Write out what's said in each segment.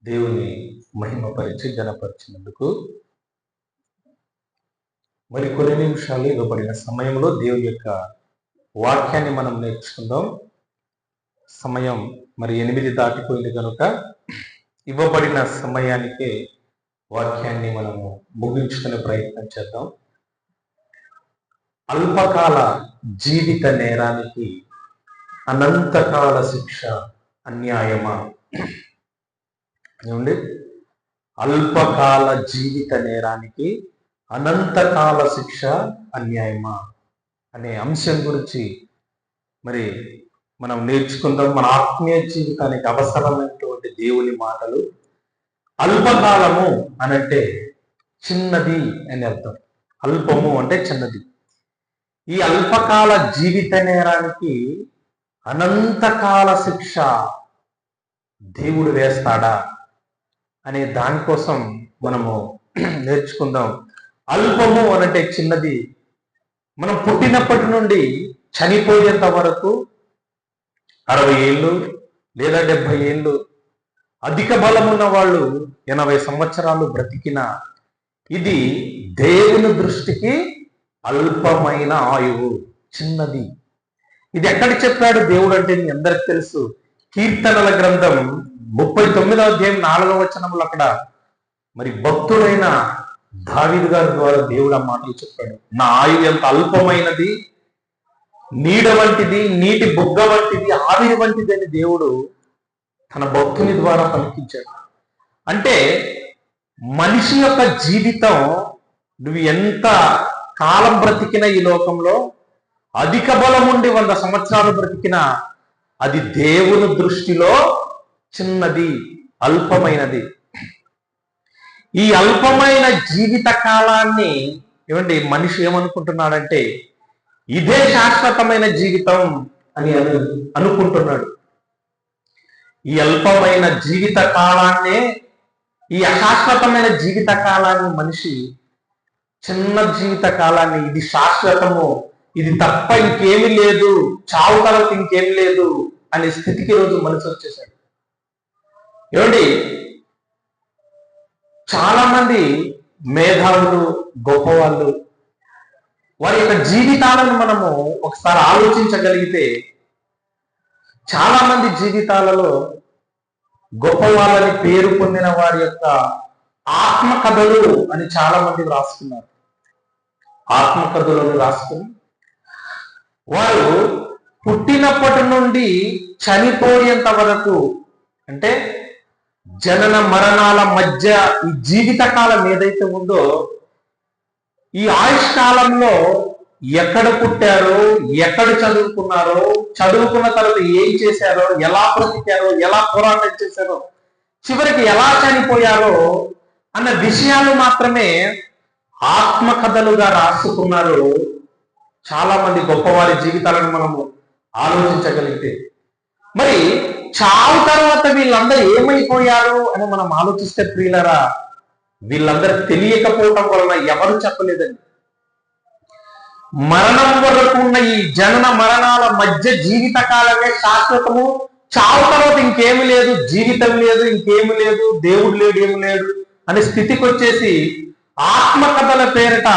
దేవుని మహిమపరిచి ఘనపరిచినందుకు మరి కొన్ని నిమిషాలు ఇవ్వబడిన సమయంలో దేవుని యొక్క వాక్యాన్ని మనం నేర్చుకుందాం. సమయం మరి 8 దాటిపోయింది కనుక ఇవ్వబడిన సమయానికే వాక్యాన్ని మనము ముగించుకునే ప్రయత్నం చేద్దాం. అల్పకాల జీవిత నేరానికి అనంతకాల శిక్ష అన్యాయమా? ఏమండి? అల్పకాల జీవిత నేరానికి అనంతకాల శిక్ష అన్యాయమా అనే అంశం గురించి మరి మనం నేర్చుకుందాం. మన ఆత్మీయ జీవితానికి అవసరమైనటువంటి దేవుని మాటలు. అల్పకాలము అనంటే చిన్నది అని అర్థం. అల్పము అంటే చిన్నది. ఈ అల్పకాల జీవిత నేరానికి అనంతకాల శిక్ష దేవుడు వేస్తాడా అనే దానికోసం మనము నేర్చుకుందాం. అల్పము అనంటే చిన్నది. మనం పుట్టినప్పటి నుండి చనిపోయేంత వరకు 60 ఏళ్ళు లేదా 70 ఏళ్ళు, అధిక బలం ఉన్న వాళ్ళు 80 సంవత్సరాలు బ్రతికిన ఇది దేవుని దృష్టికి అల్పమైన ఆయువు, చిన్నది. ఇది ఎక్కడ చెప్పాడు దేవుడు అంటే మీ అందరికి తెలుసు. కీర్తనల గ్రంథం 39వ అధ్యాయం 4వ వచనంలో అక్కడ మరి భక్తుడైన దావీదు గారి ద్వారా దేవుడు ఆ మాటలు చెప్పాడు. నా ఆయువు ఎంత అల్పమైనది, నీడ వంటిది, నీటి బుగ్గ వంటిది, ఆవిరి వంటిది అని దేవుడు తన భక్తుని ద్వారా పలికించాడు. అంటే మనిషి యొక్క జీవితం నువ్వు ఎంత కాలం బ్రతికినా ఈ లోకంలో, అధిక బలం ఉండి 100 సంవత్సరాలు బ్రతికినా అది దేవుని దృష్టిలో చిన్నది, అల్పమైనది. ఈ అల్పమైన జీవిత కాలాన్ని ఏమండి మనిషి ఏమనుకుంటున్నాడంటే ఇదే శాశ్వతమైన జీవితం అని అనుకుంటున్నాడు. ఈ అల్పమైన జీవిత కాలాన్నే, ఈ అశాశ్వతమైన జీవిత కాలాన్ని మనిషి చిన్న జీవిత కాలాన్ని ఇది శాశ్వతము, ఇది తప్ప ఇంకేమీ లేదు, చావు తర్వాత ఇంకేమీ లేదు అనే స్థితికి రోజు మనిషి వచ్చేసాడు. ఏమండి చాలా మంది మేధావులు, గొప్పవాళ్ళు, వారి యొక్క జీవితాలను మనము ఒకసారి ఆలోచించగలిగితే చాలా మంది జీవితాలలో గొప్ప వాళ్ళని పేరు పొందిన వారి యొక్క ఆత్మకథలు అని చాలా మంది రాసుకున్నారు. ఆత్మకథలను రాసుకుని వారు పుట్టినప్పటి నుండి చనిపోయేంత వరకు, అంటే జనన మరణాల మధ్య ఈ జీవిత కాలం ఏదైతే ఉందో ఈ ఆయుష్ కాలంలో ఎక్కడ పుట్టారో, ఎక్కడ చదువుకున్నారో, చదువుకున్న తర్వాత ఏం చేశారో, ఎలా బ్రతికారో, ఎలా పోరాటం చేశారో, చివరికి ఎలా చనిపోయారో అన్న విషయాలు మాత్రమే ఆత్మకథలుగా రాసుకున్నారు చాలా మంది గొప్పవారి జీవితాలను మనము ఆలోచించగలిగితే. మరి చావు తర్వాత వీళ్ళందరూ ఏమైపోయారు అని మనం ఆలోచిస్తే ప్రియులరా, వీళ్ళందరూ తెలియకపోవటం వలన ఎవరు చెప్పలేదండి. మరణం వరకు ఉన్న ఈ జనన మరణాల మధ్య జీవిత కాలమే శాశ్వతము, చావు తర్వాత ఇంకేమి లేదు, జీవితం లేదు, ఇంకేమి లేదు, దేవుడు లేడు, ఏమి లేడు అనే స్థితికి వచ్చేసి ఆత్మకథల పేరిట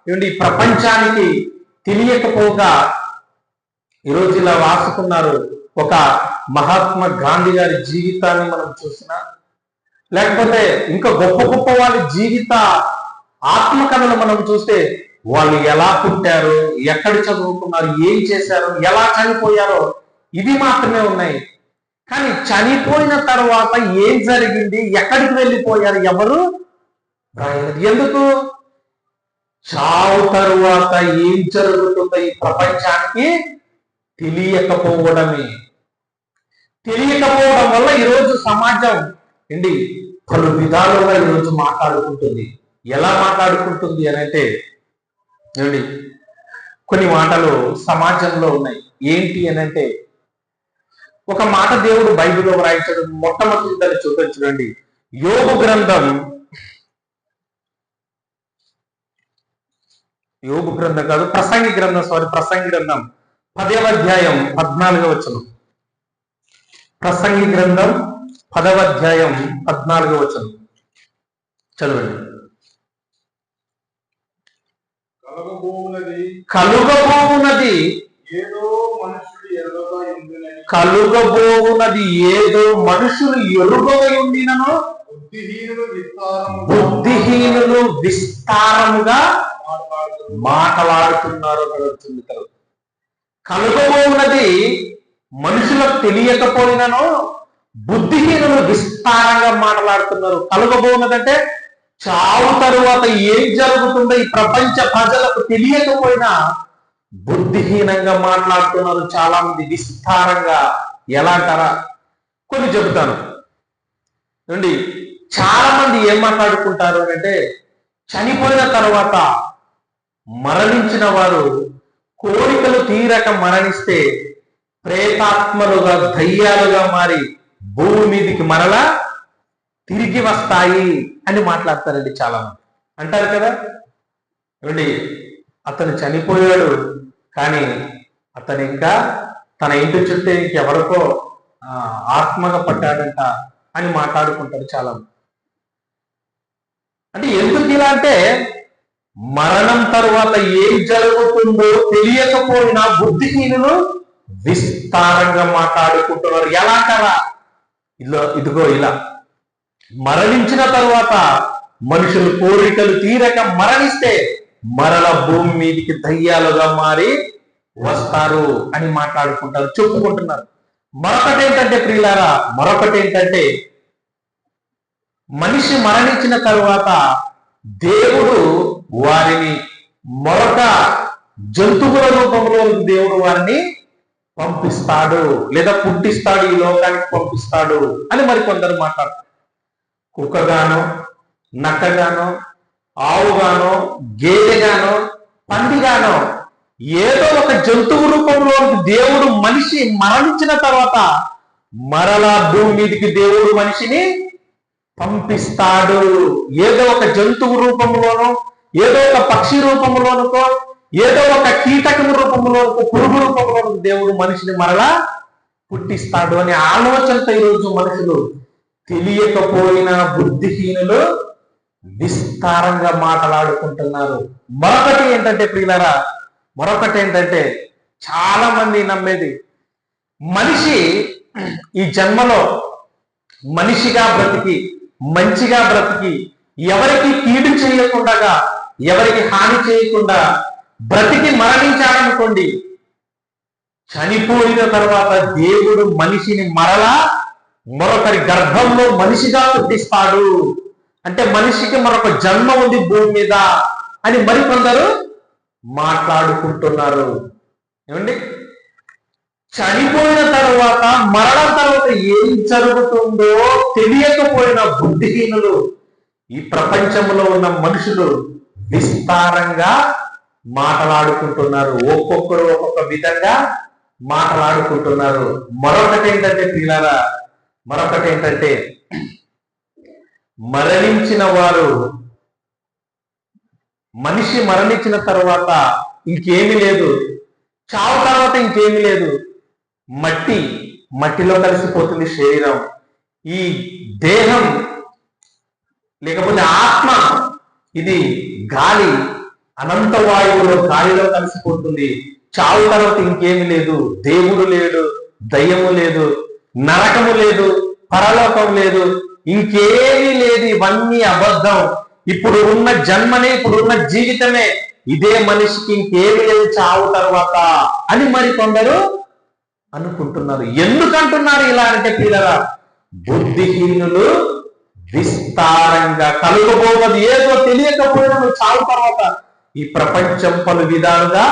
ఏమండి ప్రపంచానికి తెలియకపోగా ఈరోజు ఇలా రాసుకున్నారు. ఒక మహాత్మా గాంధీ గారి జీవితాన్ని మనం చూసినా, లేకపోతే ఇంకా గొప్ప గొప్ప వాళ్ళ జీవిత ఆత్మకథలు మనం చూస్తే వాళ్ళు ఎలా పుట్టారో, ఎక్కడ చదువుకున్నారు, ఏం చేశారో, ఎలా చనిపోయారో ఇవి మాత్రమే ఉన్నాయి. కానీ చనిపోయిన తర్వాత ఏం జరిగింది, ఎక్కడికి వెళ్ళిపోయారు, ఎవరు రాయలేదు. ఎందుకు? చావు తరువాత ఏం జరుగుతుందో ఈ ప్రపంచానికి తెలియకపోవడమే. తెలియకపోవడం వల్ల ఈరోజు సమాజం ఏంటి పలు విధాలుగా ఈరోజు మాట్లాడుకుంటుంది. ఎలా మాట్లాడుకుంటుంది అని అంటే ఏమండి కొన్ని మాటలు సమాజంలో ఉన్నాయి. ఏంటి అని అంటే ఒక మాట దేవుడు బైబిల్లో రాయించాడు. మొట్టమొదటి దాన్ని చూడండి. యోబు గ్రంథం 10వ అధ్యాయం 14వ వచనం. ప్రసంగి గ్రంథం 10వ అధ్యాయం 14వ వచనం చదవండి. కలుగబోవునది ఏదో మనుషులు ఎరుగవై ఉండినను బుద్ధిహీనులు విస్తారముగా మాట్లాడుతున్నారు. కలుగబోవునది మనుషులకు తెలియకపోయినను బుద్ధిహీనులు విస్తారంగా మాట్లాడుతున్నారు. కలుగబోవున్నదంటే చావు తరువాత ఏం జరుగుతుందో ఈ ప్రపంచ ప్రజలకు తెలియకపోయినా బుద్ధిహీనంగా మాట్లాడుతున్నారు చాలా మంది, విస్తారంగా. ఎలా అంటారా? కొన్ని చెబుతాను అండి. చాలా మంది ఏం మాట్లాడుకుంటారు అంటే, చనిపోయిన తర్వాత మరణించిన వారు కోరికలు తీరక మరణిస్తే ప్రేతాత్మలుగా దయ్యాలుగా మారి భూమి మీదికి మరలా తిరిగి వస్తాయి అని మాట్లాడతారండి చాలా మంది. అంటారు కదా ఏమండి, అతను చనిపోయాడు కానీ అతను ఇంకా తన ఇంటి చుట్టూ ఇంకెవరికో ఆత్మగా పడ్డాడంట అని మాట్లాడుకుంటారు చాలా మంది. అంటే ఎందుకు ఇలా అంటే, మరణం తరువాత ఏం జరుగుతుందో తెలియకపోయినా బుద్ధిహీనులు విస్తారంగా మాట్లాడుకుంటున్నారు. ఎలా కదా? ఇదిగో ఇలా మరణించిన తరువాత మనుషులు కోరికలు తీరక మరణిస్తే మరల భూమి మీదికి దయ్యాలుగా మారి వస్తారు అని మాట్లాడుకుంటారు, చెప్పుకుంటున్నారు. మరొకటేంటంటే ప్రియులారా, మరొకటేంటంటే మనిషి మరణించిన తరువాత దేవుడు వారిని మరొక జంతువుల రూపంలో దేవుడు వారిని పంపిస్తాడు, లేదా పుట్టిస్తాడు, ఈ లోకానికి పంపిస్తాడు అని మరి కొందరు మాట్లాడతారు. కుక్కగానో, నక్కగానో, ఆవుగానో, గేదెగానో, పందిగానో ఏదో ఒక జంతువు రూపంలో దేవుడు మనిషి మరణించిన తర్వాత మరలా భూమి మీదికి దేవుడు మనిషిని పంపిస్తాడు. ఏదో ఒక జంతువు రూపంలోనో, ఏదో ఒక పక్షి రూపంలోనుకో, ఏదో ఒక కీటకం రూపంలోనుకో, పురుగు రూపంలోనూ దేవుడు మనిషిని మరలా పుట్టిస్తాడు అనే ఆలోచనతో ఈరోజు మనుషులు తెలియకపోయినా బుద్ధిహీనులు విస్తారంగా మాట్లాడుకుంటున్నారు. మరొకటి ఏంటంటే ప్రియులారా, మరొకటి ఏంటంటే చాలా మంది నమ్మేది, మనిషి ఈ జన్మలో మనిషిగా బ్రతికి, మంచిగా బ్రతికి, ఎవరికి కీడు చేయకుండా, ఎవరికి హాని చేయకుండా బ్రతికి మరణించాడనుకోండి, చనిపోయిన తర్వాత దేవుడు మనిషిని మరలా మరొకరి గర్భంలో మనిషిగా పుట్టిస్తాడు. అంటే మనిషికి మరొక జన్మ ఉంది భూమి మీద అని మరికొందరు మాట్లాడుకుంటున్నారు. ఏమండి, చనిపోయిన తర్వాత మరణం తర్వాత ఏం జరుగుతుందో తెలియకపోయిన బుద్ధిహీనులు ఈ ప్రపంచంలో ఉన్న మనుషులు విస్తారంగా మాట్లాడుకుంటున్నారు. ఒక్కొక్కరు ఒక్కొక్క విధంగా మాట్లాడుకుంటున్నారు. మరొకటి ఏంటంటే ప్రియులారా, మరొకటి ఏంటంటే మరణించిన వారు, మనిషి మరణించిన తర్వాత ఇంకేమీ లేదు, చావు తర్వాత ఇంకేమీ లేదు, మట్టిలో కలిసిపోతుంది శరీరం. ఈ దేహం లేకపోతే ఆత్మ ఇది గాలి, అనంత వాయువులో గాలిలో కలిసిపోతుంది. చావు తర్వాత ఇంకేమి లేదు, దేవుడు లేడు, దయ్యము లేదు, నరకము లేదు, పరలోకం లేదు, ఇంకేమీ లేదు. ఇవన్నీ అబద్ధం. ఇప్పుడు ఉన్న జన్మనే, ఇప్పుడు ఉన్న జీవితమే, ఇదే మనిషికి ఇంకేమీ లేదు చావు తర్వాత అని మరి కొందరు అనుకుంటున్నారు. ఎందుకంటున్నారు ఇలా అంటే పిల్లరా, బుద్ధిహీనులు విస్తారంగా కలుగబోవది ఏదో తెలియకపోయినా చావు తర్వాత ఈ ప్రపంచం పలు విధాలుగా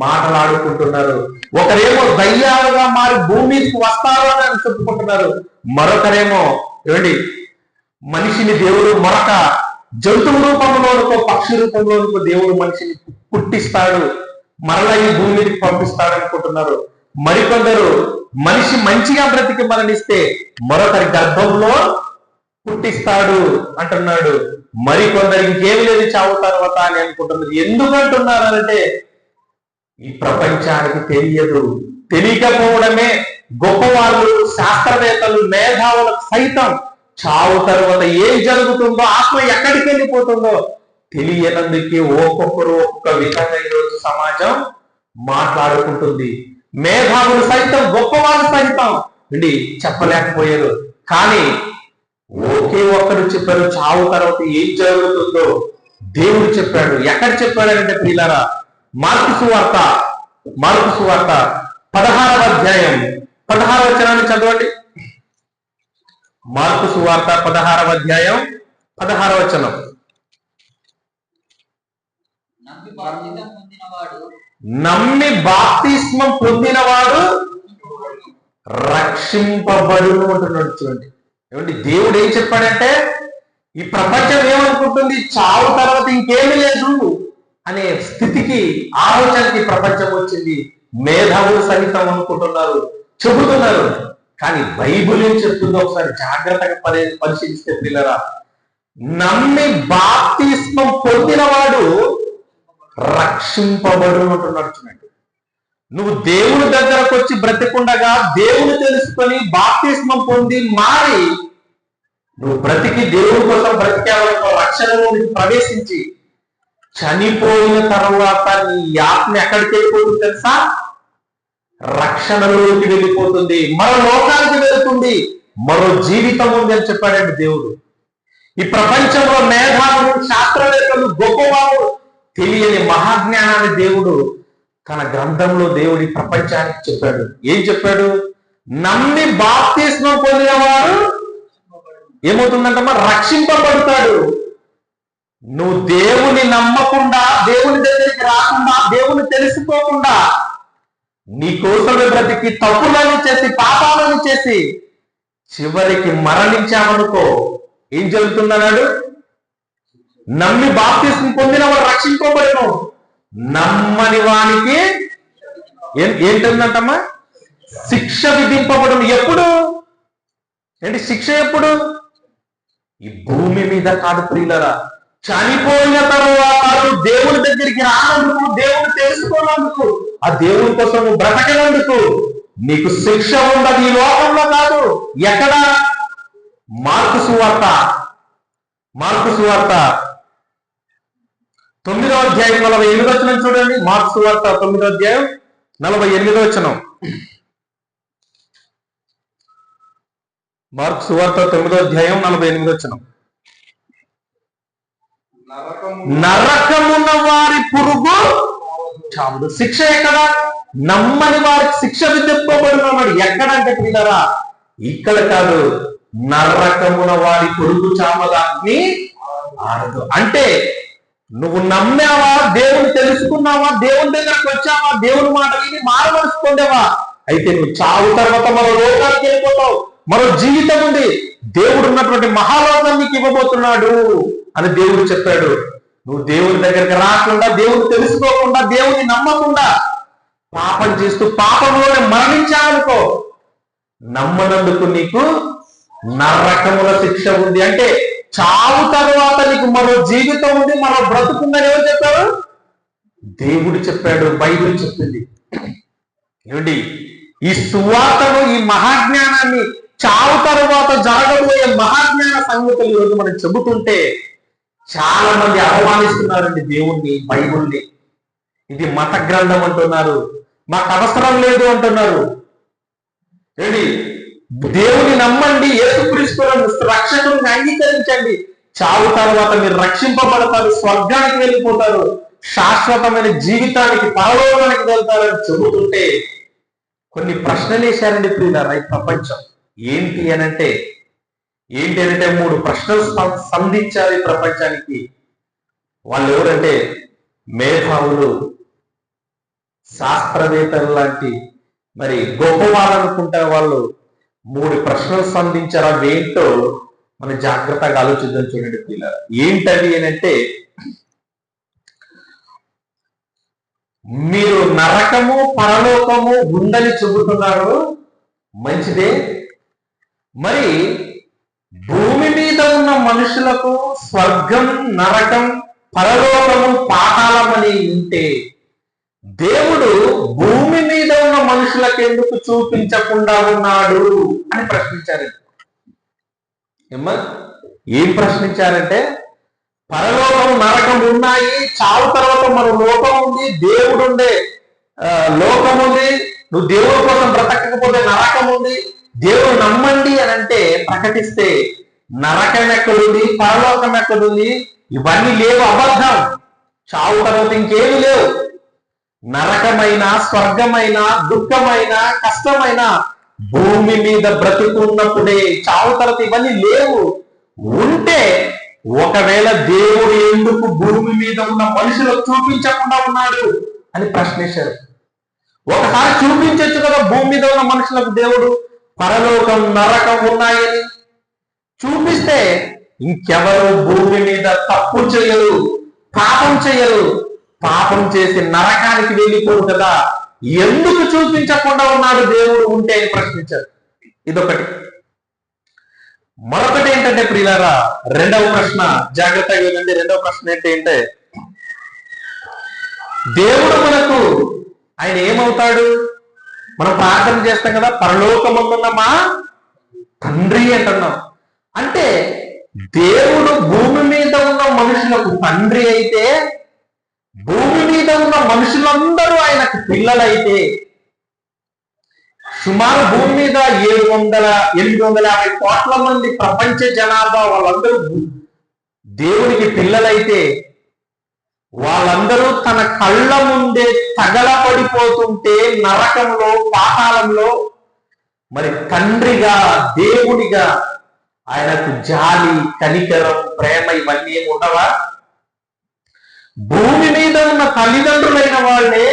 మాట్లాడుకుంటున్నారు. ఒకరేమో దయ్యాలుగా మారి భూమికి వస్తారు అని చెప్పుకుంటున్నారు. మరొకరేమో ఏమండి, మనిషిని దేవుడు మరొక జంతువు రూపంలోనుకో, పక్షి రూపంలోనుకో దేవుడు మనిషిని పుట్టిస్తాడు, మరలా ఈ భూమికి పంపిస్తాడు అనుకుంటున్నారు. మరికొందరు మనిషి మంచిగా బ్రతికి మరణిస్తే మరొకరి గర్భంలో పుట్టిస్తాడు అంటున్నాడు. మరికొందరు ఇంకేమి లేదు చావు తర్వాత అని అనుకుంటున్నారు. ఎందుకంటున్నారు అంటే ఈ ప్రపంచానికి తెలియదు, తెలియకపోవడమే గొప్పవాళ్ళు, శాస్త్రవేత్తలు, మేధావులకు సైతం చావు తర్వాత ఏం జరుగుతుందో, ఆత్మ ఎక్కడికి వెళ్ళిపోతుందో తెలియనందుకే ఒక్కొక్కరు ఒక్కొక్క విధంగా ఈరోజు సమాజం మాట్లాడుకుంటుంది. మేధావులు సైతం, గొప్పవాళ్ళు సైతం అండి చెప్పలేకపోయారు. కానీ ఒకే ఒక్కరు చెప్పారు, చావు తర్వాత ఏం జరుగుతుందో దేవుడు చెప్పాడు. ఎక్కడ చెప్పాడంటే ప్రియులారా, మార్కు సువార్త 16వ అధ్యాయం 16వ వచనాన్ని చదవండి. మార్కు సువార్త 16వ అధ్యాయం 16వ వచనం. నమ్మి బాప్తిస్మం పొందినవాడు రక్షింపబడును అంటున్నాడు. చూడండి ఏమండి, దేవుడు ఏం చెప్పాడంటే ఈ ప్రపంచం ఏమనుకుంటుంది, చావు తర్వాత ఇంకేమీ లేదు అనే స్థితికి, ఆలోచనకి ప్రపంచం వచ్చింది. మేధావులు సహితం అనుకుంటున్నారు, చెబుతున్నారు. కానీ బైబిల్ ఏం చెప్తుందో ఒకసారి జాగ్రత్తగా పరిశీలిస్తే పిల్లరా, నమ్మి బాప్తిస్మం పొందినవాడు రక్షింపబడును అంటున్నాడు. చూడండి, నువ్వు దేవుని దగ్గరకు వచ్చి బ్రతికుండగా దేవుని తెలుసుకొని బాప్తిస్మం పొంది మారి నువ్వు బ్రతికి దేవుని కోసం బ్రతికేవాళ్ళ రక్షణలోనికి ప్రవేశించి చనిపోయిన తర్వాత నీ ఆత్మ ఎక్కడికి వెళ్ళిపోతుంది తెలుసా? రక్షణలోకి వెళ్ళిపోతుంది, మరో లోకానికి వెళుతుంది, మరో జీవితం ఉంది అని చెప్పాడండి దేవుడు. ఈ ప్రపంచంలో మేధావులు, శాస్త్రవేత్తలు, గొప్పవాళ్ళు తెలియని మహాజ్ఞానాన్ని దేవుడు తన గ్రంథంలో దేవుడి ప్రపంచానికి చెప్పాడు. ఏం చెప్పాడు? నమ్మి బాప్తిస్మం పొందినవాడు ఏమవుతుందంటమ్మా? రక్షింపబడతాడు. నువ్వు దేవుని నమ్మకుండా, దేవుని దగ్గరికి రాకుండా, దేవుని తెలుసుకోకుండా నీ కోసమే బ్రతికి తప్పులను చేసి, పాపాలను చేసి చివరికి మరణించామనుకో ఏం జరుగుతుందన్నాడు? నమ్మి బాప్తిస్మం పొందిన వాడు రక్షింపబడను, నమ్మని వానికి ఏంటంటమ్మా? శిక్ష విధింపబడును. ఎప్పుడు ఏంటి శిక్ష? ఎప్పుడు? ఈ భూమి మీద కాదు ప్రియులరా, చనిపోయిన తరువాత దేవుని దగ్గరికి రానందుకు, దేవుని తెలుసుకోనందుకు, ఆ దేవుని కోసం బ్రతకనందుకు నీకు శిక్ష ఉండదు. ఈ లోకంలో కాదు. ఎక్కడ? మార్కు సువార్త 9వ అధ్యాయం 48వ వచనం చూడండి. మార్కు సువార్త 9వ అధ్యాయం 48వ వచనం. మార్కు సువార్త 9వ అధ్యాయం 48వ వచనం. నరకమున్న వారి పురుగు చావదు. శిక్ష ఎక్కడ? నమ్మని వారికి శిక్ష విధింపబడినవాడు. ఎక్కడంటే పిల్లరా, ఇక్కడ కాదు. నరకమున వారి పురుగు చామదాన్ని ఆడదు. అంటే నువ్వు నమ్మావా, దేవుని తెలుసుకున్నావా, దేవుని దగ్గరకు వచ్చావా, దేవుని మాట విని మారవలసుకుండేవా, అయితే నువ్వు చావు తర్వాత మరో లోకానికి వెళ్ళిపోతావు, మరో జీవితం ఉంది. దేవుడు ఉన్నటువంటి మహాలోకం నీకు ఇవ్వబోతున్నాడు అని దేవుడు చెప్పాడు. నువ్వు దేవుని దగ్గరికి రాకుండా, దేవుని తెలుసుకోకుండా, దేవుని నమ్మకుండా పాపం చేస్తూ పాపంలోనే మరణించాలనుకో, నమ్మనందుకు నీకు నరకముల శిక్ష ఉంది. అంటే చావు తర్వాత నీకు మరో జీవితం ఉంది, మరో బ్రతుకుందని ఎవరు చెప్పారు? దేవుడు చెప్పాడు, బైబిల్ చెప్పింది. ఏమిటి? ఈ సువార్తను, ఈ మహాజ్ఞానాన్ని, చావు తర్వాత జరగబోయే మహాజ్ఞాన సంగతులు ఈరోజు మనం చెబుతుంటే చాలా మంది అవమానిస్తున్నారండి దేవుణ్ణి, బైబుల్ని. ఇది మత గ్రంథం అంటున్నారు, మాకు అవసరం లేదు అంటున్నారు. ఏంటి? దేవుని నమ్మండి, యేసుక్రీస్తును రక్షకుని అంగీకరించండి, చావు తర్వాత మీరు రక్షింపబడతారు, స్వర్గానికి వెళ్ళిపోతారు, శాశ్వతమైన జీవితానికి, పరలోకానికి వెళ్తారని చెబుతుంటే కొన్ని ప్రశ్నలు వేశారండి ప్రియులారా ఈ ప్రపంచం. ఏంటి అనంటే 3 ప్రశ్నలు సంధించారు ఈ ప్రపంచానికి. వాళ్ళు ఎవరంటే మేధావులు, శాస్త్రవేత్తలు లాంటి మరి గొప్ప వాళ్ళు అనుకుంటారు. వాళ్ళు 3 ప్రశ్నలు సంధించారు. అవేంటో మనం జాగ్రత్తగా ఆలోచిద్దాం. చూడండి పిల్లలు, ఏంటది అనంటే, మీరు నరకము, పరలోకము ఉందని చెబుతున్నారు, మంచిదే. మరి భూమి మీద ఉన్న మనుషులకు స్వర్గం, నరకం, పరలోకము, పాతాళమని ఉంటే దేవుడు భూమి మీద ఉన్న మనుషులకు ఎందుకు చూపించకుండా ఉన్నాడు అని ప్రశ్నించారు. ఏం ప్రశ్నించారంటే, పరలోకం నరకం ఉన్నాయి, చావు తర్వాత మన లోకం ఉంది, దేవుడు ఉండే లోకం ఉంది, నువ్వు దేవుడి కోసం బ్రతకకపోతే నరకం ఉంది, దేవుడు నమ్మండి అని అంటే ప్రకటిస్తే నరకం ఎక్కడుంది, పరలోకం ఎక్కడుంది? ఇవన్నీ లేవు, అబద్ధం. చావు తర్వాత ఇంకేమి లేవు. నరకమైన, స్వర్గమైన, దుఃఖమైన, కష్టమైన భూమి మీద బ్రతుకున్నప్పుడే, చావు తర్వాత ఇవన్నీ లేవు. ఉంటే ఒకవేళ దేవుడు ఎందుకు భూమి మీద ఉన్న మనుషులకు చూపించకుండా ఉన్నాడు అని ప్రశ్నించారు. ఒకసారి చూపించచ్చు కదా భూమి మీద ఉన్న మనుషులకు దేవుడు పరలోకం నరకం ఉన్నాయని. చూపిస్తే ఇంకెవరు భూమి మీద తప్పు చేయరు, పాపం చేయరు, పాపం చేసి నరకానికి వెళ్ళిపోరు కదా, ఎందుకు చూపించకుండా ఉన్నాడు దేవుడు ఉంటే అని ప్రశ్నించారు. ఇదొకటి. మరొకటి ఏంటంటే ప్రియులారా, రెండవ ప్రశ్న, జాగ్రత్తగా వినండి. రెండవ ప్రశ్న ఏంటంటే, దేవుడు మనకు ఆయన ఏమవుతాడు? మనం ప్రార్థన చేస్తాం కదా, పరలోకమందున్న మా తండ్రి అంటున్నాం. అంటే దేవుడు భూమి మీద ఉన్న మనుషులకు తండ్రి అయితే, భూమి మీద ఉన్న మనుషులందరూ ఆయనకు పిల్లలైతే, సుమారు భూమి మీద 850 కోట్ల మంది ప్రపంచ జనాభా వాళ్ళందరూ దేవునికి పిల్లలైతే, వాళ్ళందరూ తన కళ్ళ ముందే తగలపడిపోతుంటే నరకంలో, పాతాళంలో, మరి తండ్రిగా, దేవుడిగా ఆయనకు జాలి, కనికరం, ప్రేమ ఇవన్నీ ఏమి ఉండవా? భూమి మీద ఉన్న తల్లిదండ్రులైన వాళ్ళే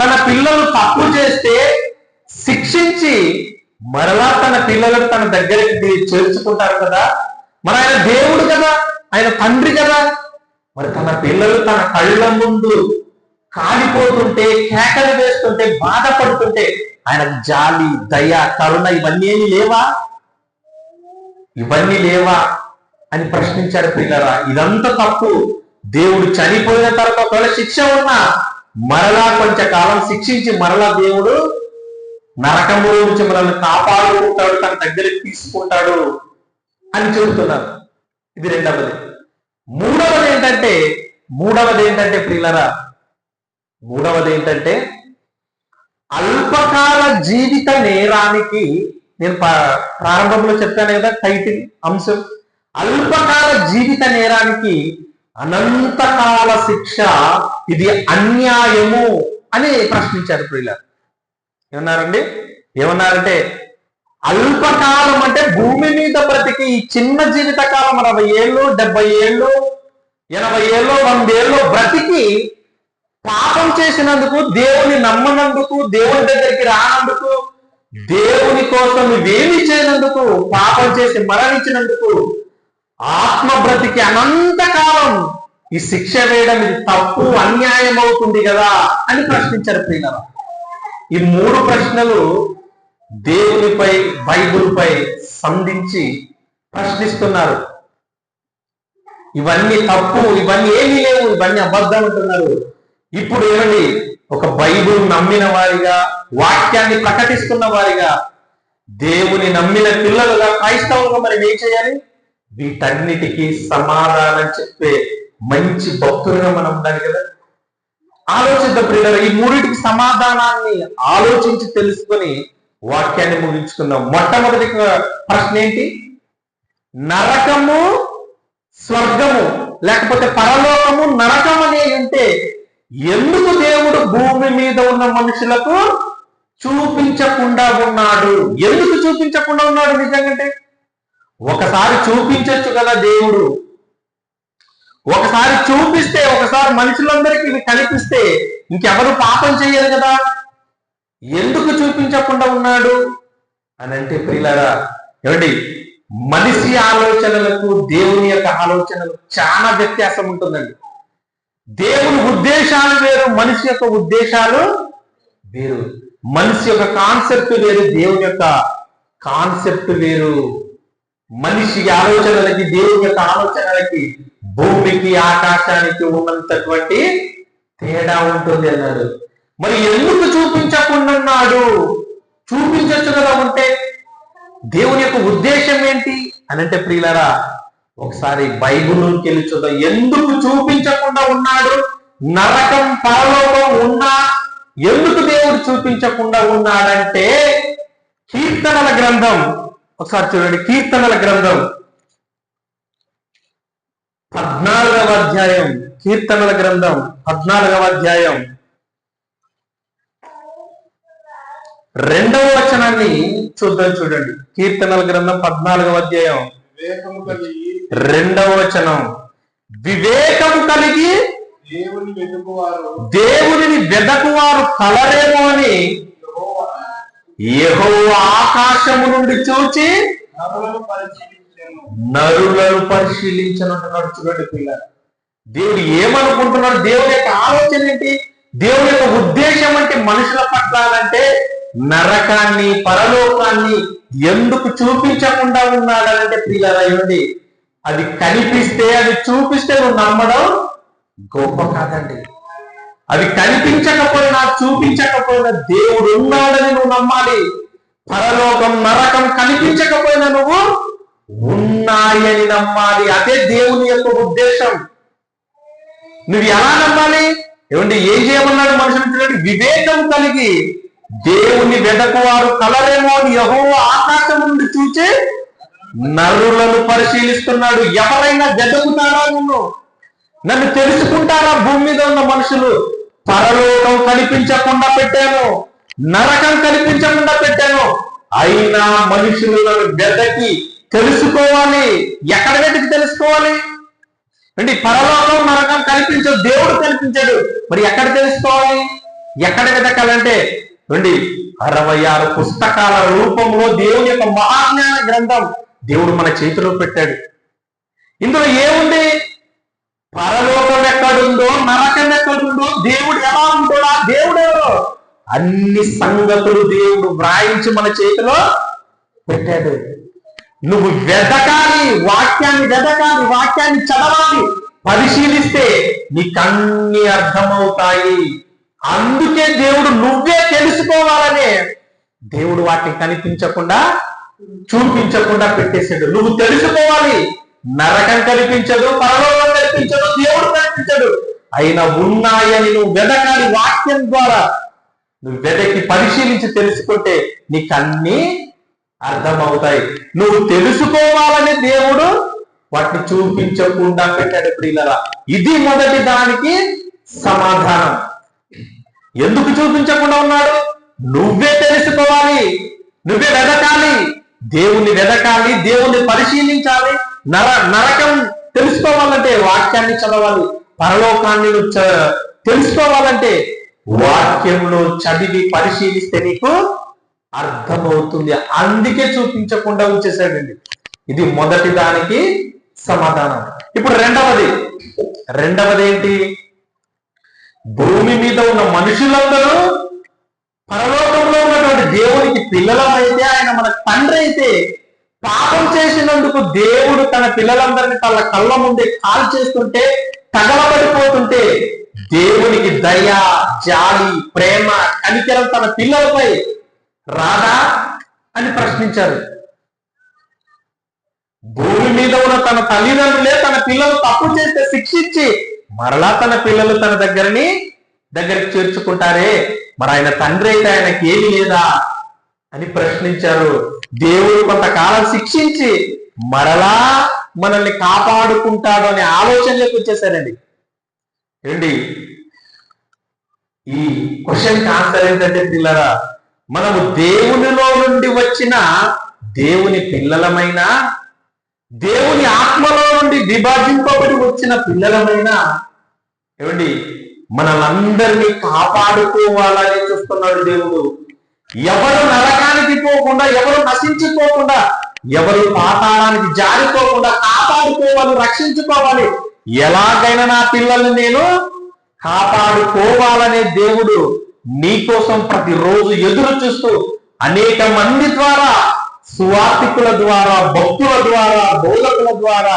తన పిల్లలు తప్పు చేస్తే శిక్షించి మరలా తన పిల్లలను తన దగ్గరికి చేర్చుకుంటారు కదా. మరి ఆయన దేవుడు కదా, ఆయన తండ్రి కదా. మరి తన పిల్లలు తన కళ్ళ ముందు కాలిపోతుంటే, కేకలు వేస్తుంటే, బాధపడుతుంటే ఆయన జాలి, దయ, కరుణ ఇవన్నీ ఏమి లేవా? ఇవన్నీ లేవా అని ప్రశ్నించారు పిల్లరా. ఇదంతా తప్పు. దేవుడు చనిపోయిన తర్వాత ఒకవేళ శిక్ష ఉన్నా మరలా కొంచెంకాలం శిక్షించి మరలా దేవుడు నరకములో నుంచి మనల్ని కాపాడుకుంటాడు, తన దగ్గరికి తీసుకుంటాడు అని చెబుతున్నారు. ఇది రెండవది. మూడవది ఏంటంటే ప్రియులరా, మూడవది ఏంటంటే అల్పకాల జీవిత నేరానికి, నేను ప్రారంభంలో చెప్పాను కదా టైటిల్ అంశం, అల్పకాల జీవిత నేరానికి అనంతకాల శిక్ష, ఇది అన్యాయము అని ప్రశ్నించారు ప్రియులారా. ఏమన్నారంటే అల్పకాలం అంటే భూమి మీద బ్రతికి ఈ చిన్న జీవిత కాలం 60 ఏళ్ళు, 70 ఏళ్ళు, 80 ఏళ్ళు, 100 ఏళ్ళు బ్రతికి పాపం చేసినందుకు, దేవుని నమ్మనందుకు, దేవుని దగ్గరికి రానందుకు, దేవుని కోసం నువ్వేమి చేయనందుకు, పాపం చేసి మరణించినందుకు ఆత్మ బ్రతికి అనంతకాలం ఈ శిక్ష వేయడం ఇది తప్పు, అన్యాయం అవుతుంది కదా అని ప్రశ్నించారు ప్రియులారా. ఈ 3 ప్రశ్నలు దేవునిపై, బైబిల్పై సంధించి ప్రశ్నిస్తున్నారు. ఇవన్నీ తప్పు, ఇవన్నీ ఏమీ లేవు, ఇవన్నీ అబద్ధం అంటున్నారు. ఇప్పుడు ఏమండి, ఒక బైబిల్ నమ్మిన వారిగా, వాక్యాన్ని ప్రకటిస్తున్న వారిగా, దేవుని నమ్మిన పిల్లలుగా, క్రైస్తవులుగా మరి ఏం చేయాలి? వీటన్నిటికీ సమాధానం చెప్పే మంచి భక్తులుగా మనం ఉండాలి కదా. ఆలోచిద్దాం ప్రియులారా, ఈ 3టికి సమాధానాన్ని ఆలోచించి తెలుసుకొని వాక్యాన్ని ముగించుకుందాం. మొట్టమొదటి ప్రశ్న ఏంటి? నరకము, స్వర్గము, లేకపోతే పరలోకము, నరకం అనేది ఉంటే ఎందుకు దేవుడు భూమి మీద ఉన్న మనుషులకు చూపించకుండా ఉన్నాడు? ఎందుకు చూపించకుండా ఉన్నాడు? నిజంగా ఒకసారి చూపించచ్చు కదా దేవుడు. ఒకసారి చూపిస్తే, ఒకసారి మనుషులందరికీ ఇది కనిపిస్తే ఇంకెవరు పాపం చేయరు కదా. ఎందుకు చూపించకుండా ఉన్నాడు అని అంటే ప్రియులారా, ఏమండి, మనిషి ఆలోచనలకు దేవుని యొక్క ఆలోచనలకు చాలా వ్యత్యాసం ఉంటుందండి. దేవుని ఉద్దేశాలు వేరు, మనిషి యొక్క ఉద్దేశాలు వేరు. మనిషి యొక్క కాన్సెప్ట్ వేరు, దేవుని యొక్క కాన్సెప్ట్ వేరు. మనిషి ఆలోచనలకి, దేవుని యొక్క ఆలోచనలకి, భూమికి ఆకాశానికి ఉన్నంతటువంటి తేడా ఉంటుంది అన్నాడు. మరి ఎందుకు చూపించకుండా ఉన్నాడు? చూపించచ్చు కదా ఉంటే. దేవుని యొక్క ఉద్దేశం ఏంటి అని అంటే ప్రియులారా, ఒకసారి బైబిల్లోకి వెళ్ళి చూద్దాం. ఎందుకు చూపించకుండా ఉన్నాడు? నరకం పరలోకం ఉన్నా ఎందుకు దేవుడు చూపించకుండా ఉన్నాడంటే, కీర్తనల గ్రంథం ఒకసారి చూడండి. కీర్తనల గ్రంథం 14వ అధ్యాయం. కీర్తనల గ్రంథం 14వ అధ్యాయం 2వ వచనాన్ని చూద్దాం. చూడండి, కీర్తనల గ్రంథం 14వ అధ్యాయం 2వ వచనం. వివేకము కలిగి దేవునిని వెదకువారు కలరేమో అని యెహోవా ఆకాశము నుండి చూచి నరులను పరిశీలించనుంటున్నాడు. చూడండి పిల్లలు, దేవుడు ఏమనుకుంటున్నాడు? దేవుని యొక్క ఆలోచన ఏంటి? దేవుని యొక్క ఉద్దేశం అంటే మనుషుల పట్ల అంటే నరకాన్ని పరలోకాన్ని ఎందుకు చూపించకుండా ఉన్నాడనంటే పిల్లరా, ఏమండి, అది కనిపిస్తే, అది చూపిస్తే నువ్వు నమ్మడం గొప్ప కాదండి. అది కనిపించకపోయినా చూపించకపోయినా దేవుడు ఉన్నాడని నువ్వు నమ్మాలి. పరలోకం నరకం కనిపించకపోయినా నువ్వు ఉన్నాయని నమ్మాలి. అదే దేవుని యొక్క ఉద్దేశం. నువ్వు ఎలా నమ్మాలి? ఏమండి, ఏం చేయమన్నాడు మనుషులు? చూడండి, వివేకం కలిగి దేవుని వెదకువారు కలరేమో అని యెహోవా ఆకాశం నుండి చూచి నరులను పరిశీలిస్తున్నాడు. ఎవరైనా వెదకుతారా? నన్ను తెలుసుకుంటారా? భూమి మీద ఉన్న మనుషులు. పరలోకం కనిపించకుండా పెట్టాను, నరకం కనిపించకుండా పెట్టాను, అయినా మనుషులు నన్ను వెదకి తెలుసుకోవాలి. ఎక్కడ వెతికి తెలుసుకోవాలి అంటే? పరలోకం నరకం కనిపించదు, దేవుడు కనిపించాడు. మరి ఎక్కడ తెలుసుకోవాలి? ఎక్కడ వెతకాలంటే అండి, 66 పుస్తకాల రూపంలో దేవుని యొక్క మహాజ్ఞాన గ్రంథం దేవుడు మన చేతిలో పెట్టాడు. ఇందులో ఏముంది? పరలోకం ఎక్కడుందో, నరకం ఎక్కడుందో, దేవుడు ఎలా ఉంటాడా, దేవుడు ఎవరో, అన్ని సంగతులు దేవుడు వ్రాయించి మన చేతిలో పెట్టాడు. నువ్వు వెతకాలి, వాక్యాన్ని వెతకాలి, వాక్యాన్ని చదవాలి, పరిశీలిస్తే నీకన్నీ అర్థమవుతాయి. అందుకే దేవుడు నువ్వే తెలుసుకోవాలనే దేవుడు వాటిని కనిపించకుండా చూపించకుండా పెట్టేశాడు. నువ్వు తెలుసుకోవాలి. నరకం కనిపించదు, పరలోకం కనిపించదు, దేవుడు కనిపించడు, అయినా ఉన్నాయని నువ్వు వెతకాలి. వాక్యం ద్వారా నువ్వు వెతకి పరిశీలించి తెలుసుకుంటే నీకు అన్నీ అర్థమవుతాయి. నువ్వు తెలుసుకోవాలని దేవుడు వాటిని చూపించకుండా పెట్టాడు. ప్రియులారా, ఇది మొదటి దానికి సమాధానం. ఎందుకు చూపించకుండా ఉన్నాడు? నువ్వే తెలుసుకోవాలి, నువ్వే వెదకాలి, దేవుణ్ణి వెదకాలి, దేవుణ్ణి పరిశీలించాలి. నరకం తెలుసుకోవాలంటే వాక్యాన్ని చదవాలి, పరలోకాన్ని తెలుసుకోవాలంటే వాక్యంలో చదివి పరిశీలిస్తే నీకు అర్థమవుతుంది. అందుకే చూపించకుండా ఉంచేశాడండి. ఇది మొదటి దానికి సమాధానం. ఇప్పుడు రెండవది ఏంటి? భూమి మీద ఉన్న మనుషులందరూ పరలోకంలో ఉన్నటువంటి దేవునికి పిల్లలమైతే, ఆయన మన తండ్రి అయితే, పాపం చేసినందుకు దేవుడు తన పిల్లలందరినీ తన కళ్ళ ముందే కాల్ చేస్తుంటే, తగలబడిపోతుంటే దేవునికి దయ, జాలి, ప్రేమ, కనికరం తన పిల్లలపై రాదా అని ప్రశ్నించారు. భూమి మీద ఉన్న తన తల్లిదండ్రులే తన పిల్లలు తప్పు చేస్తే శిక్షించి మరలా తన పిల్లలు తన దగ్గరికి చేర్చుకుంటారే, మరి ఆయన తండ్రి అయితే ఆయనకి ఏమి లేదా అని ప్రశ్నించారు. దేవుడు కొంతకాలం శిక్షించి మరలా మనల్ని కాపాడుకుంటాడు అనే ఆలోచనలోకి వచ్చేసారండి. ఏంటి ఈ క్వశ్చన్ ఆన్సర్ ఏంటంటే, పిల్లరా, మనము దేవునిలో నుండి వచ్చిన దేవుని పిల్లలమైన, దేవుని ఆత్మలో నుండి విభజింపబడి వచ్చిన పిల్లలమైన, ఏమండి, మనలందరినీ కాపాడుకోవాలని చూస్తున్నాడు దేవుడు. ఎవరు నరకానికి పోకుండా, ఎవరు నశించిపోకుండా, ఎవరు పాతాళానికి జారిపోకుండా కాపాడుకోవాలి, రక్షించుకోవాలి. ఎలాగైనా నా పిల్లల్ని నేను కాపాడుకోవాలనే దేవుడు నీకోసం ప్రతిరోజు ఎదురు చూస్తూ అనేక మంది ద్వారా, సువార్తికుల ద్వారా, భక్తుల ద్వారా, బోధకుల ద్వారా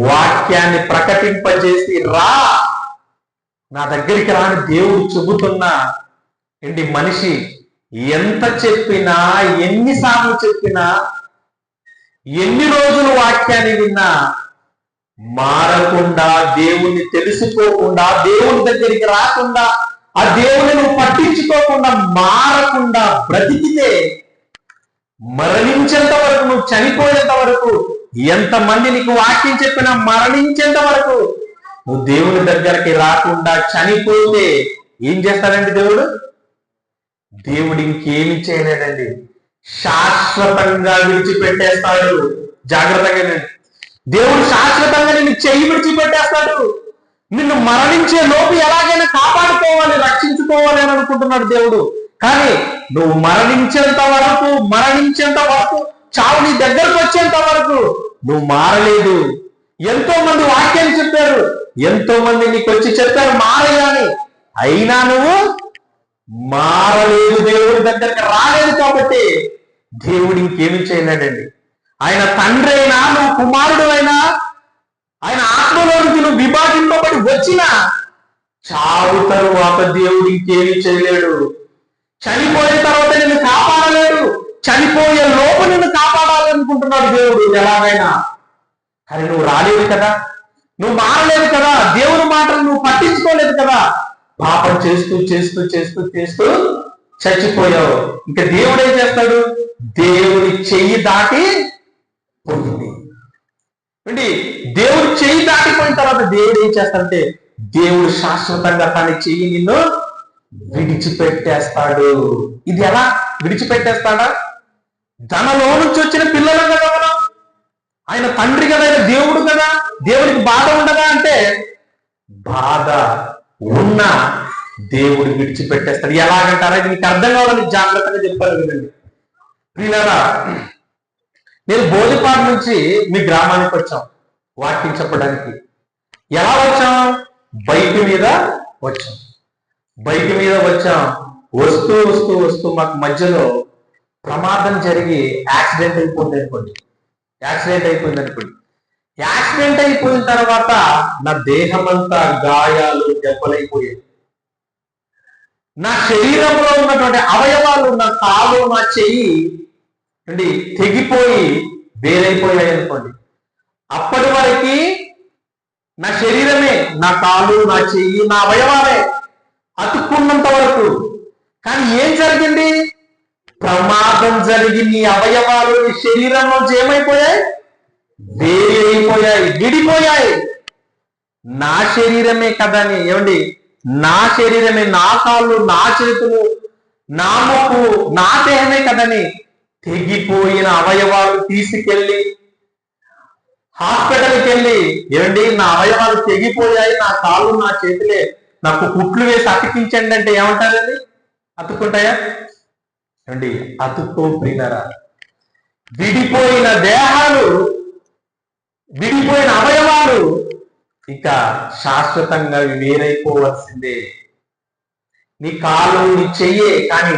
వాక్యాన్ని ప్రకటింపజేసి రా, నా దగ్గరికి రాని దేవుడు చెబుతున్నా ఏంటి మనిషి ఎంత చెప్పినా, ఎన్నిసార్లు చెప్పినా, ఎన్ని రోజులు వాక్యాన్ని విన్నా మారకుండా, దేవుణ్ణి తెలుసుకోకుండా, దేవుని దగ్గరికి రాకుండా, ఆ దేవుని నువ్వు పట్టించుకోకుండా, మారకుండా బ్రతికితే మరణించేంత వరకు, నువ్వు చనిపోయేంత వరకు, ఎంతమంది నీకు వాక్యం చెప్పినా మరణించేంత వరకు నువ్వు దేవుని దగ్గరికి రాకుండా చనిపోతే ఏం చేస్తాడండి దేవుడు? దేవుడు ఇంకేమి చేయలేదండి, శాశ్వతంగా విడిచిపెట్టేస్తాడు. జాగ్రత్తగా దేవుడు శాశ్వతంగా నిన్ను చెయ్యి విడిచిపెట్టేస్తాడు. నిన్ను మరణించే లోపు ఎలాగైనా కాపాడుకోవాలి, రక్షించుకోవాలి అని అనుకుంటున్నాడు దేవుడు. కానీ నువ్వు మరణించేంత వరకు చావు నీ దగ్గరకు వచ్చేంత వరకు నువ్వు మారలేదు. ఎంతో మంది వాక్యాన్ని చెప్పారు, ఎంతో మంది నీకు వచ్చి చెప్పారు మారయ్యాని, అయినా నువ్వు మారలేదు, దేవుడి దగ్గరికి రాలేదు. కాబట్టి దేవుడు ఇంకేమి చేయలేడండి. ఆయన తండ్రి అయినా, నువ్వు కుమారుడు అయినా, ఆయన ఆత్మలో నుంచి నువ్వు విభాగింపబడి వచ్చినా చావు తరువాత దేవుడు ఇంకేమి చేయలేడు. చనిపోయిన తర్వాత నిన్ను కాపాడలేడు, చనిపోయే లోపు నిన్ను కాపాడాలనుకుంటున్నాడు దేవుడు ఎలాగైనా. కానీ నువ్వు రాలేదు కదా, నువ్వు మారలేదు కదా, దేవుని మాటలు నువ్వు పట్టించుకోలేదు కదా, పాపం చేస్తూ చేస్తూ చేస్తూ చేస్తూ చచ్చిపోయావు. ఇంకా దేవుడు ఏం చేస్తాడు? దేవుడి చెయ్యి దాటి పోయింది అండి. దేవుడు చెయ్యి దాటిపోయిన తర్వాత దేవుడు ఏం చేస్తాడంటే, దేవుడు శాశ్వతంగా తన చెయ్యి నిన్ను విడిచిపెట్టేస్తాడు. ఇది ఎలా విడిచిపెట్టేస్తాడా? తనలో నుంచి వచ్చిన పిల్లలు కదా మనం, ఆయన తండ్రి కదా, ఆయన దేవుడు కదా, దేవుడికి బాధ ఉండదా అంటే బాధ ఉన్న దేవుడు విడిచిపెట్టేస్తాడు. ఎలాగంటారా? ఇది మీకు అర్థం కావాలని జాగ్రత్తగా చెప్పాలి కదండి. ప్రియులారా, నేను బోధిపాడు నుంచి మీ గ్రామానికి వచ్చాం వాక్యం చెప్పడానికి. ఎలా వచ్చాం? బైక్ మీద వచ్చాం. వస్తూ వస్తూ వస్తూ మాకు మధ్యలో ప్రమాదం జరిగి యాక్సిడెంట్ అయిపోయింది అనుకోండి. యాక్సిడెంట్ అయిపోయిన తర్వాత నా దేహం అంతా గాయాలు, దెబ్బలైపోయాయి. నా శరీరంలో ఉన్నటువంటి అవయవాలు, నా కాలు, నా చెయ్యి అండి తెగిపోయి వేరైపోయాయి అనుకోండి. అప్పటి వరకు నా శరీరమే, నా కాలు, నా చెయ్యి, నా అవయవాలే అతుక్కున్నంత వరకు. కానీ ఏం జరిగింది? ప్రమాదం జరిగి నీ అవయవాలు, నీ శరీరంలోంచి ఏమైపోయాయి? వేరే అయిపోయాయి, విడిపోయాయి. నా శరీరమే కదని, ఏమండి, నా శరీరమే, నా కాళ్ళు, నా చేతులు, నా ముక్కు, నా దేహమే కదని తెగిపోయిన అవయవాలు తీసుకెళ్ళి హాస్పిటల్కి వెళ్ళి, ఏమండి నా అవయవాలు తెగిపోయాయి, నా కాళ్ళు, నా చేతులే, నాకు కుట్లు వేసి అతికించండి అంటే ఏమంటారండి? అతుక్కుంటాయా? ఏమండి అతుక్కోపోయినారా? విడిపోయిన దేహాలు, విడిపోయిన అవయవాలు ఇక శాశ్వతంగా వేరైపోవలసిందే. నీ కాలు, నీ చెయ్యే, కానీ